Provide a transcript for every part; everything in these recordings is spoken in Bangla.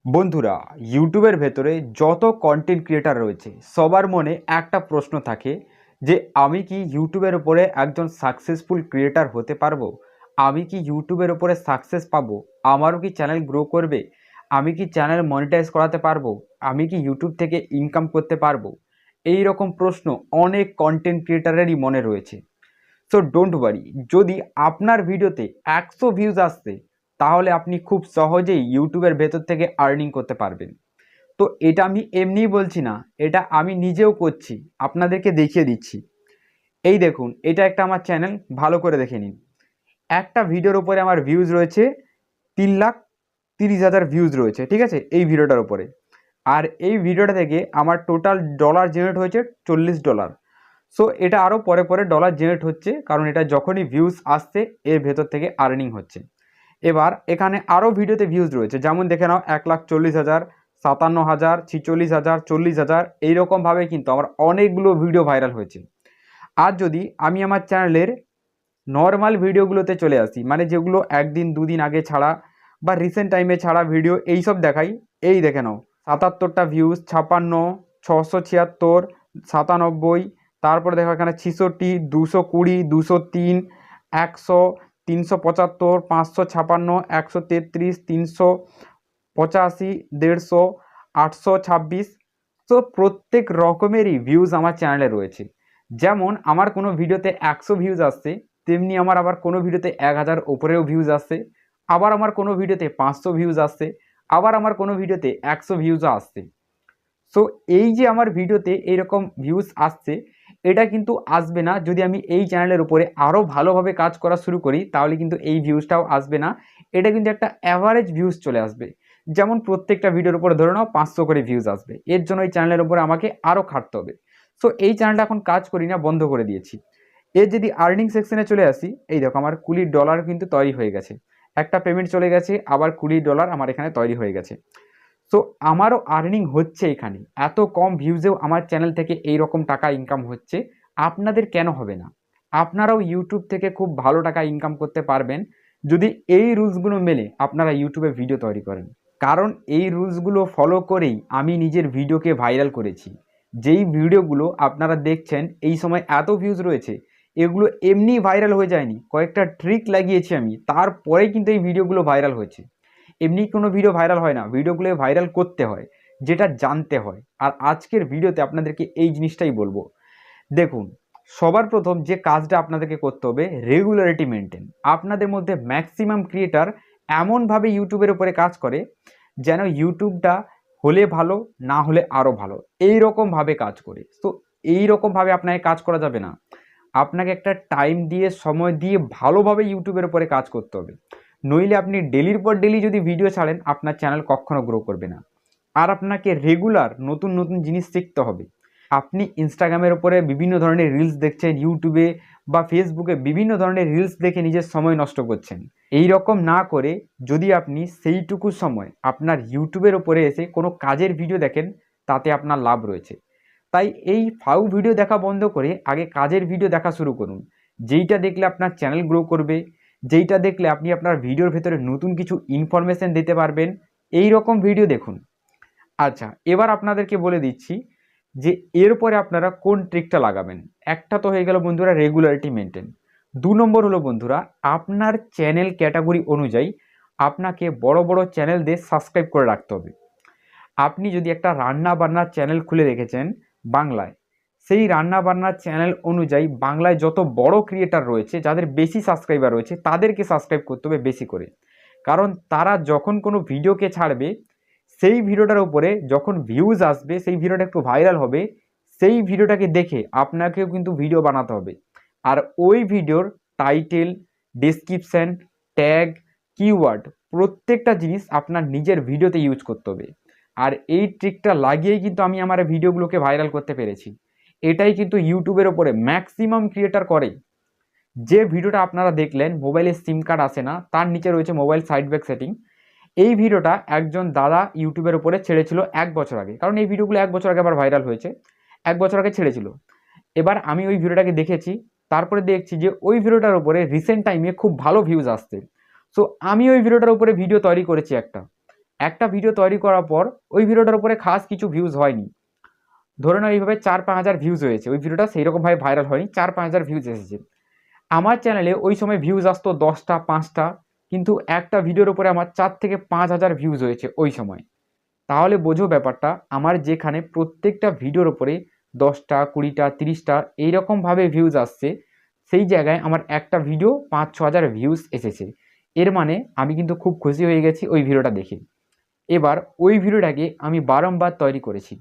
বন্ধুরা, ইউটিউবের ভেতরে যত কন্টেন্ট ক্রিয়েটার রয়েছে সবার মনে একটা প্রশ্ন থাকে যে আমি কি ইউটিউবের উপরে একজন সাকসেসফুল ক্রিয়েটার হতে পারবো? আমি কি ইউটিউবের উপরে সাকসেস পাবো? আমারও কি চ্যানেল গ্রো করবে? আমি কি চ্যানেল মনিটাইজ করাতে পারবো? আমি কি ইউটিউব থেকে ইনকাম করতে পারবো? এই রকম প্রশ্ন অনেক কন্টেন্ট ক্রিয়েটারেরই মনে রয়েছে। সো ডোন্ট ওয়ারি, যদি আপনার ভিডিওতে 100 ভিউজ আসছে তাহলে আপনি খুব সহজেই ইউটিউবের ভেতর থেকে আর্নিং করতে পারবেন। তো এটা আমি এমনিই বলছি না, এটা আমি নিজেও করছি, আপনাদেরকে দেখিয়ে দিচ্ছি। এই দেখুন, এটা একটা আমার চ্যানেল, ভালো করে দেখে নিন। একটা ভিডিওর উপরে আমার ভিউজ রয়েছে 3,30,000 ভিউজ রয়েছে, ঠিক আছে, এই ভিডিওটার উপরে। আর এই ভিডিওটা থেকে আমার টোটাল ডলার জেনারেট হয়েছে $40। সো এটা আরও পরে পরে ডলার জেনারেট হচ্ছে, কারণ এটা যখনই ভিউজ আসছে এর ভেতর থেকে আর্নিং হচ্ছে। এবার এখানে আরও ভিডিওতে ভিউজ রয়েছে, যেমন দেখে নাও 1,40,000, 57,000, 46,000, 40,000, এইরকমভাবে কিন্তু আমার অনেকগুলো ভিডিও ভাইরাল হয়েছে। আর যদি আমি আমার চ্যানেলের নর্মাল ভিডিওগুলোতে চলে আসি, মানে যেগুলো একদিন দুদিন আগে ছাড়া বা রিসেন্ট টাইমে ছাড়া ভিডিও, এইসব দেখাই। এই দেখে নাও 77টা ভিউজ, 56, 676, 97, তারপরে দেখো এখানে 66, 220, 203, 100, 375, 556, 133, 385, 150, 826। তো প্রত্যেক রকমেরই ভিউজ আমার চ্যানেলে রয়েছে। যেমন আমার কোনো ভিডিওতে 100 ভিউজ আসছে, তেমনি আমার আবার কোনো ভিডিওতে 1,000 ওপরেও ভিউজ আসছে, আবার আমার কোনো ভিডিওতে 500 ভিউজ আসছে, আবার আমার কোনো ভিডিওতে 100 ভিউজও আসছে। সো এই যে আমার ভিডিওতে এইরকম ভিউজ আসছে, এটা কিন্তু আসবে না যদি আমি এই চ্যানেলের উপরে আরও ভালোভাবে কাজ করা শুরু করি, তাহলে কিন্তু এই ভিউজটাও আসবে না। এটা কিন্তু একটা অ্যাভারেজ ভিউজ চলে আসবে। যেমন প্রত্যেকটা ভিডিওর উপরে ধরে নাও 500 করে ভিউজ আসবে, এর জন্য এই চ্যানেলের উপরে আমাকে আরও খাটতে হবে। সো এই চ্যানেলটা এখন কাজ করি না, বন্ধ করে দিয়েছি। এর যদি আর্নিং সেকশনে চলে আসি, এই দেখো আমার $20 কিন্তু তৈরি হয়ে গেছে। একটা পেমেন্ট চলে গেছে, আবার $20 আমার এখানে তৈরি হয়ে গেছে। সো আমারও আর্নিং হচ্ছে এখানে, এত কম ভিউজেও আমার চ্যানেল থেকে এই রকম টাকা ইনকাম হচ্ছে। আপনাদের কেন হবে না? আপনারাও ইউটিউব থেকে খুব ভালো টাকা ইনকাম করতে পারবেন যদি এই রুলসগুলো মেনে আপনারা ইউটিউবে ভিডিও তৈরি করেন। কারণ এই রুলসগুলো ফলো করেই আমি নিজের ভিডিওকে ভাইরাল করেছি। যেই ভিডিওগুলো আপনারা দেখছেন এই সময় এত ভিউজ রয়েছে, এগুলো এমনি ভাইরাল হয়ে যায়নি, কয়েকটা ট্রিক লাগিয়েছি আমি, তারপরেই কিন্তু এই ভিডিওগুলো ভাইরাল হয়েছে। এমনি কোনো ভিডিও ভাইরাল হয় না, ভিডিওগুলো ভাইরাল করতে হয়, যেটা জানতে হয়। আর আজকের ভিডিওতে আপনাদেরকে এই জিনিসটাই বলবো। দেখুন, সবার প্রথম যে কাজটা আপনাদেরকে করতে হবে, রেগুলারিটি মেনটেন। আপনাদের মধ্যে ম্যাক্সিমাম ক্রিয়েটার এমনভাবে ইউটিউবের উপরে কাজ করে যেন ইউটিউবটা হলে ভালো, না হলে আরও ভালো, এই রকমভাবে কাজ করে। তো এই রকমভাবে আপনাকে কাজ করা যাবে না। আপনাকে একটা টাইম দিয়ে, সময় দিয়ে ভালোভাবে ইউটিউবের উপরে কাজ করতে হবে। নইলে আপনি ডেলির পর ডেলি যদি ভিডিও ছাড়েন, আপনার চ্যানেল কখনো গ্রো করবে না। আর আপনাকে রেগুলার নতুন নতুন জিনিস শিখতে হবে। আপনি ইনস্টাগ্রামের উপরে বিভিন্ন ধরনের রিলস দেখছেন, ইউটিউবে বা ফেসবুকে বিভিন্ন ধরনের রিলস দেখে নিজের সময় নষ্ট করছেন। এই রকম না করে যদি আপনি সেইটুকু সময় আপনার ইউটিউবের উপরে এসে কোনো কাজের ভিডিও দেখেন, তাতে আপনার লাভ রয়েছে। তাই এই ফাউ ভিডিও দেখা বন্ধ করে আগে কাজের ভিডিও দেখা শুরু করুন। যেইটা দেখলে আপনার চ্যানেল গ্রো করবে, যেইটা দেখলে আপনি আপনার ভিডিওর ভেতরে নতুন কিছু ইনফরমেশন দিতে পারবেন, এই রকম ভিডিও দেখুন। আচ্ছা, এবার আপনাদেরকে বলে দিচ্ছি যে এরপরে আপনারা কোন ট্রিকটা লাগাবেন। একটা তো হয়ে গেল বন্ধুরা রেগুলারিটি মেনটেন। 2 নম্বর হলো বন্ধুরা, আপনার চ্যানেল ক্যাটাগরি অনুযায়ী আপনাকে বড় বড় চ্যানেলদের সাবস্ক্রাইব করে রাখতে হবে। আপনি যদি একটা রান্না বান্নার চ্যানেল খুলে রেখেছেন বাংলায়, সেই রান্না বান্নার চ্যানেল অনুযায়ী বাংলায় যত বড় ক্রিয়েটার রয়েছে, যাদের বেশি সাবস্ক্রাইবার রয়েছে, তাদেরকে সাবস্ক্রাইব করতে হবে বেশি করে। কারণ তারা যখন কোনো ভিডিওকে ছাড়বে, সেই ভিডিওটার উপরে যখন ভিউজ আসবে, সেই ভিডিওটা একটু ভাইরাল হবে, সেই ভিডিওটাকে দেখে আপনাকেও কিন্তু ভিডিও বানাতে হবে। আর ওই ভিডিওর টাইটেল, ডেসক্রিপশন, ট্যাগ, কিওয়ার্ড, প্রত্যেকটা জিনিস আপনার নিজের ভিডিওতে ইউজ করতে হবে। আর এই ট্রিকটা লাগিয়েই কিন্তু আমি আমার ভিডিওগুলোকে ভাইরাল করতে পেরেছি। এটাই কিন্তু ইউটিউবের ওপরে ম্যাক্সিমাম ক্রিয়েটার করে। যে ভিডিওটা আপনারা দেখলেন, মোবাইলে সিম কার্ড আসে না, তার নিচে রয়েছে মোবাইল সাইড ব্যাক সেটিং। এই ভিডিওটা একজন দাদা ইউটিউবের উপরে ছেড়েছিল 1 বছর আগে, কারণ এই ভিডিওগুলো 1 বছর আগে আবার ভাইরাল হয়েছে। 1 বছর আগে ছেড়েছিল। এবার আমি ওই ভিডিওটাকে দেখেছি, তারপরে দেখছি যে ওই ভিডিওটার উপরে রিসেন্ট টাইমে খুব ভালো ভিউজ আসছে। সো আমি ওই ভিডিওটার উপরে ভিডিও তৈরি করেছি একটা। একটা ভিডিও তৈরি করার পর ওই ভিডিওটার উপরে খাস কিছু ভিউজ হয়নি, ধরে নাও এইভাবে 4-5 হাজার ভিউজ হয়েছে, ওই ভিডিওটা সেইরকমভাবে ভাইরাল হয়নি, 4-5 হাজার ভিউজ এসেছে। আমার চ্যানেলে ওই সময় ভিউজ আসতো 10টা 5টা, কিন্তু একটা ভিডিওর উপরে আমার 4 থেকে 5 হাজার ভিউজ হয়েছে ওই সময়। তাহলে বোঝো ব্যাপারটা, আমার যেখানে প্রত্যেকটা ভিডিওর উপরে 10টা 20টা 30টা এইরকমভাবে ভিউজ আসছে, সেই জায়গায় আমার একটা ভিডিও 5-6 হাজার ভিউজ এসেছে। এর মানে আমি কিন্তু খুব খুশি হয়ে গেছি ওই ভিডিওটা দেখে। এবার ওই ভিডিওটাকে আমি বারংবার তৈরি করেছি,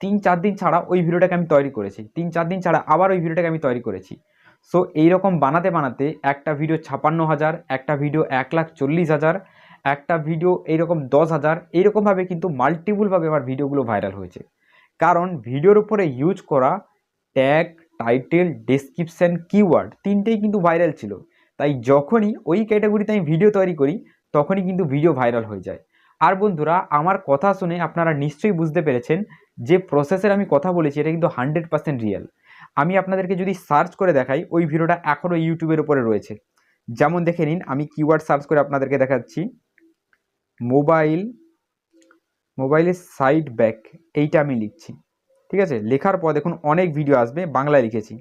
3-4 দিন ছাড়া ওই ভিডিওটাকে আমি তৈরি করেছি, 3-4 দিন ছাড়া আবার ওই ভিডিওটাকে আমি তৈরি করেছি। সো এইরকম বানাতে বানাতে একটা ভিডিও 56,000, একটা ভিডিও 1,40,000, একটা ভিডিও এইরকম 10,000, এইরকমভাবে কিন্তু মাল্টিপুলভাবে আমার ভিডিওগুলো ভাইরাল হয়েছে। কারণ ভিডিওর উপরে ইউজ করা ট্যাগ, টাইটেল, ডেসক্রিপশন, কিওয়ার্ড তিনটেই কিন্তু ভাইরাল ছিল। তাই যখনই ওই ক্যাটাগরিতে আমি ভিডিও তৈরি করি তখনই কিন্তু ভিডিও ভাইরাল হয়ে যায়। আর বন্ধুরা, আমার কথা শুনে আপনারা নিশ্চয়ই বুঝতে পেরেছেন যে প্রসেসের আমি কথা বলেছি এটা কিন্তু 100% রিয়েল। আমি আপনাদেরকে যদি সার্চ করে দেখাই, ওই ভিডিওটা এখনও ইউটিউবের উপরে রয়েছে। যেমন দেখে নিন, আমি কিওয়ার্ড সার্চ করে আপনাদেরকে দেখাচ্ছি, মোবাইলের সাইড ব্যাক, এইটা আমি লিখছি, ঠিক আছে। লেখার পর দেখুন অনেক ভিডিও আসবে, বাংলায় লিখেছি।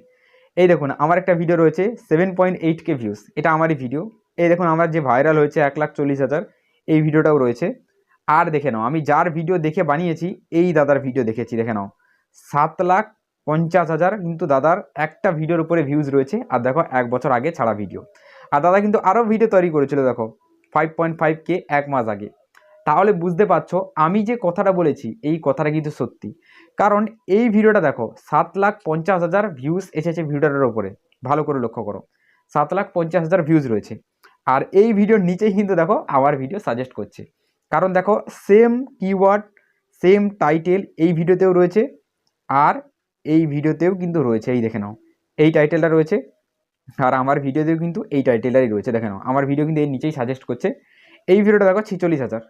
এই দেখুন আমার একটা ভিডিও রয়েছে 7.8K ভিউজ, এটা আমারই ভিডিও। এই দেখুন আমার যে ভাইরাল হয়েছে 1,40,000, এই ভিডিওটাও রয়েছে। আর দেখে নাও আমি যার ভিডিও দেখে বানিয়েছি, এই দাদার ভিডিও দেখেছি, দেখে নাও 7,50,000 কিন্তু দাদার একটা ভিডিওর উপরে ভিউজ রয়েছে। আর দেখো 1 বছর আগে ছাড়া ভিডিও। আর দাদা কিন্তু আরও ভিডিও তৈরি করেছিল, দেখো 5.5K 1 মাস আগে। তাহলে বুঝতে পারছো আমি যে কথাটা বলেছি এই কথাটা কিন্তু সত্যি। কারণ এই ভিডিওটা দেখো 7,50,000 ভিউজ এসেছে ভিডিওটার ওপরে, ভালো করে লক্ষ্য করো, 7,50,000 ভিউজ রয়েছে। আর এই ভিডিওর নিচেই কিন্তু দেখো আমার ভিডিও সাজেস্ট করছে। কারণ দেখো সেম কিওয়ার্ড, সেম টাইটেল এই ভিডিওতেও রয়েছে, আর এই ভিডিওতেও কিন্তু রয়েছে। এই দেখে নাও এই টাইটেলটা রয়েছে, আর আমার ভিডিওতেও কিন্তু এই টাইটেলটাই রয়েছে। দেখে নাও আমার ভিডিও কিন্তু এর নিচেই সাজেস্ট করছে। এই ভিডিওটা দেখো 46,000।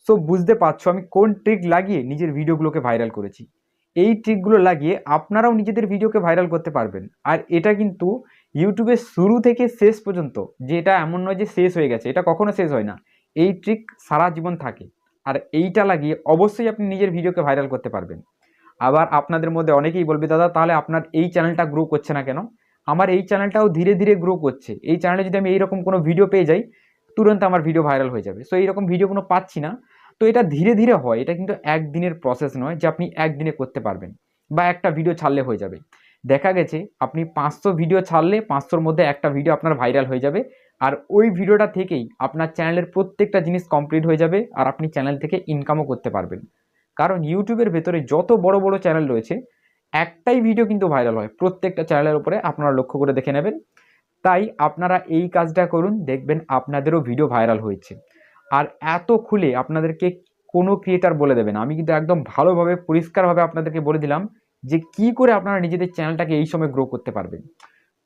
সো বুঝতে পারছো আমি কোন ট্রিক লাগিয়ে নিজের ভিডিওগুলোকে ভাইরাল করেছি। এই ট্রিকগুলো লাগিয়ে আপনারাও নিজেদের ভিডিওকে ভাইরাল করতে পারবেন। আর এটা কিন্তু ইউটিউবের শুরু থেকে শেষ পর্যন্ত, যে এটা এমন নয় যে শেষ হয়ে গেছে, এটা কখনো শেষ হয় না। এই ট্রিক সারা জীবন থাকে। আর এইটা লাগিয়ে অবশ্যই আপনি নিজের ভিডিওকে ভাইরাল করতে পারবেন। আবার আপনাদের মধ্যে অনেকেই বলবে, দাদা তাহলে আপনার এই চ্যানেলটা গ্রো করছে না কেন? আমার এই চ্যানেলটাও ধীরে ধীরে গ্রো করছে। এই চ্যানেলে যদি আমি এইরকম কোনো ভিডিও পেয়ে যাই, তুরন্ত আমার ভিডিও ভাইরাল হয়ে যাবে। সো এইরকম ভিডিও কোনো পাচ্ছি না। তো এটা ধীরে ধীরে হয়, এটা কিন্তু একদিনের প্রসেস নয় যে আপনি একদিনে করতে পারবেন বা একটা ভিডিও ছাড়লে হয়ে যাবে। দেখা গেছে আপনি 500 ভিডিও ছাড়লে 500-র মধ্যে একটা ভিডিও আপনার ভাইরাল হয়ে যাবে। আর ওই ভিডিওটা থেকেই আপনার চ্যানেলের প্রত্যেকটা জিনিস কমপ্লিট হয়ে যাবে, আর আপনি চ্যানেল থেকে ইনকামও করতে পারবেন। কারণ ইউটিউবের ভেতরে যত বড় বড় চ্যানেল রয়েছে, একটাই ভিডিও কিন্তু ভাইরাল হয় প্রত্যেকটা চ্যানেলের উপরে, আপনারা লক্ষ্য করে দেখে নেবেন। তাই আপনারা এই কাজটা করুন, দেখবেন আপনাদেরও ভিডিও ভাইরাল হয়েছে। আর এত খুলে আপনাদেরকে কোনো ক্রিয়েটার বলে দেবে না, আমি কিন্তু একদম ভালোভাবে পরিষ্কারভাবে আপনাদেরকে বলে দিলাম যে কি করে আপনারা নিজেদের চ্যানেলটাকে এই সময় গ্রো করতে পারবেন।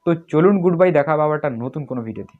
তো চলুন, গুড বাই, দেখা হবে আবার একটা নতুন কোনো ভিডিওতে।